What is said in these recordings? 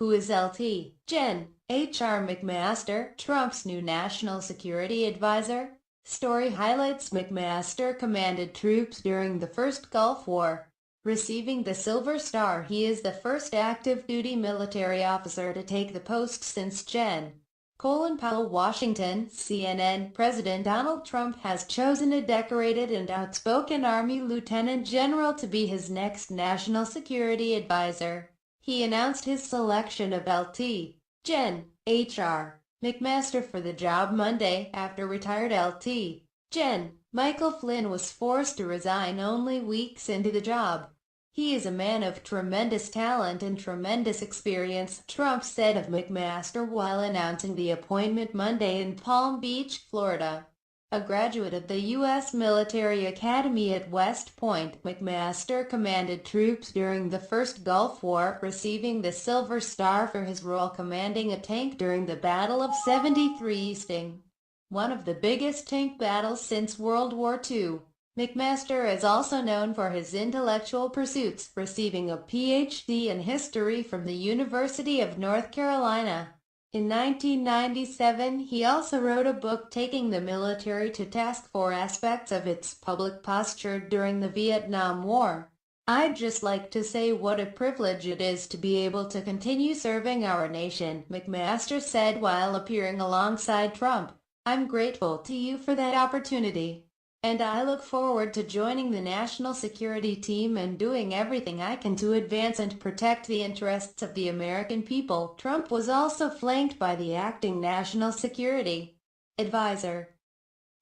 Who is LT? Jen. HR McMaster, Trump's new national security advisor. Story highlights McMaster commanded troops during the first Gulf War. Receiving the Silver Star, he is the first active-duty military officer to take the post since Gen. Powell. Washington, CNN. President Donald Trump has chosen a decorated and outspoken Army Lieutenant General to be his next national security advisor. He announced his selection of Lt. Gen. H.R. McMaster for the job Monday after retired Lt. Gen. Michael Flynn was forced to resign only weeks into the job. He is a man of tremendous talent and tremendous experience, Trump said of McMaster while announcing the appointment Monday in Palm Beach, Florida. A graduate of the U.S. Military Academy at West Point, McMaster commanded troops during the first Gulf War, receiving the Silver Star for his role commanding a tank during the Battle of 73 Sting, one of the biggest tank battles since World War II. McMaster is also known for his intellectual pursuits, receiving a Ph.D. in history from the University of North Carolina. In 1997, he also wrote a book taking the military to task for aspects of its public posture during the Vietnam War. "I'd just like to say what a privilege it is to be able to continue serving our nation," McMaster said while appearing alongside Trump. "I'm grateful to you for that opportunity, and I look forward to joining the national security team and doing everything I can to advance and protect the interests of the American people." Trump was also flanked by the acting national security advisor,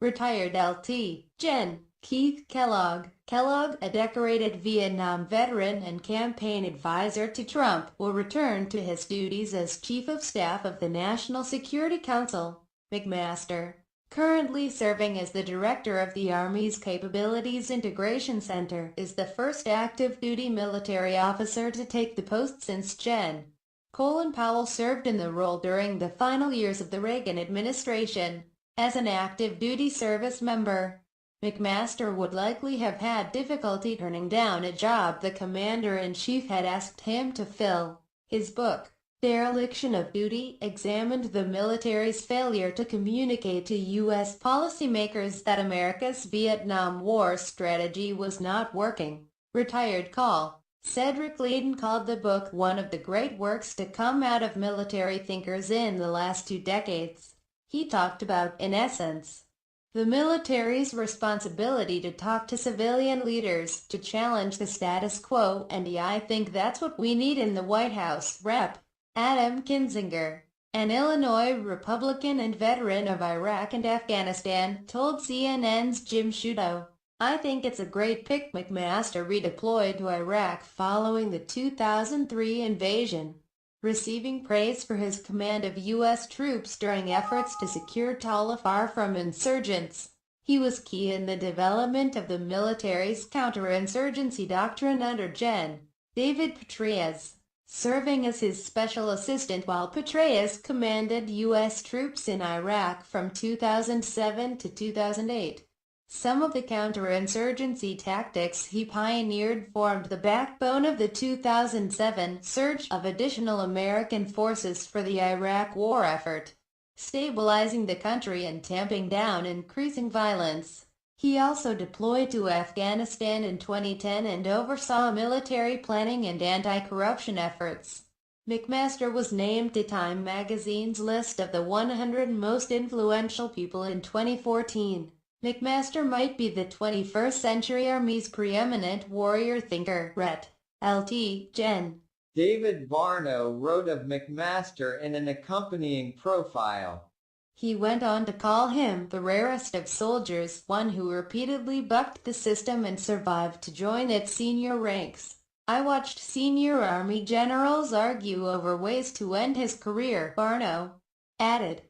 retired Lt. Gen. Keith Kellogg. Kellogg, a decorated Vietnam veteran and campaign advisor to Trump, will return to his duties as Chief of Staff of the National Security Council. McMaster, currently serving as the director of the Army's Capabilities Integration Center, is the first active-duty military officer to take the post since Gen. Powell served in the role during the final years of the Reagan administration. As an active-duty service member, McMaster would likely have had difficulty turning down a job the commander-in-chief had asked him to fill. His book, Dereliction of Duty, examined the military's failure to communicate to U.S. policymakers that America's Vietnam War strategy was not working. Retired Col. Cedric Leedon called the book one of the great works to come out of military thinkers in the last 2 decades. He talked about, in essence, the military's responsibility to talk to civilian leaders, to challenge the status quo, and I think that's what we need in the White House. Rep. Adam Kinzinger, an Illinois Republican and veteran of Iraq and Afghanistan, told CNN's Jim Sciutto, "I think it's a great pick." McMaster redeployed to Iraq following the 2003 invasion, receiving praise for his command of U.S. troops during efforts to secure Tal-Afar from insurgents. He was key in the development of the military's counterinsurgency doctrine under Gen. David Petraeus, serving as his special assistant while Petraeus commanded U.S. troops in Iraq from 2007 to 2008. Some of the counterinsurgency tactics he pioneered formed the backbone of the 2007 surge of additional American forces for the Iraq war effort, stabilizing the country and tamping down increasing violence. He also deployed to Afghanistan in 2010 and oversaw military planning and anti-corruption efforts. McMaster was named to Time magazine's list of the 100 most influential people in 2014. McMaster might be the 21st century Army's preeminent warrior thinker. Ret. Lt. Gen. David Barno wrote of McMaster in an accompanying profile. He went on to call him the rarest of soldiers, one who repeatedly bucked the system and survived to join its senior ranks. "I watched senior Army generals argue over ways to end his career," Barno added.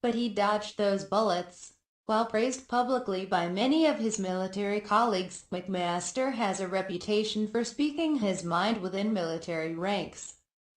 "But he dodged those bullets." While praised publicly by many of his military colleagues, McMaster has a reputation for speaking his mind within military ranks,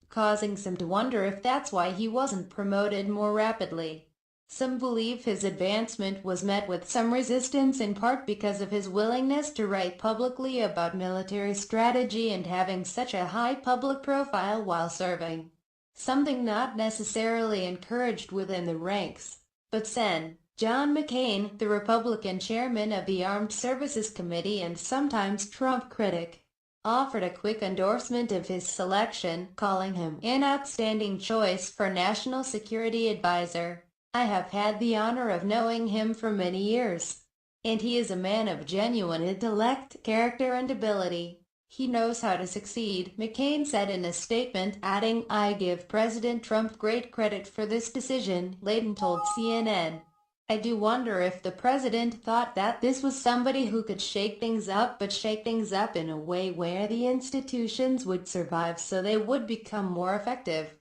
causing some to wonder if that's why he wasn't promoted more rapidly. Some believe his advancement was met with some resistance, in part because of his willingness to write publicly about military strategy and having such a high public profile while serving. something not necessarily encouraged within the ranks. But Sen. John McCain, the Republican chairman of the Armed Services Committee and sometimes Trump critic, offered a quick endorsement of his selection, calling him an outstanding choice for National Security Advisor. I have had the honor of knowing him for many years, and he is a man of genuine intellect, character, and ability. He knows how to succeed, McCain said in a statement, adding, "I give President Trump great credit for this decision," Layton told CNN. "I do wonder if the president thought that this was somebody who could shake things up, but shake things up in a way where the institutions would survive so they would become more effective."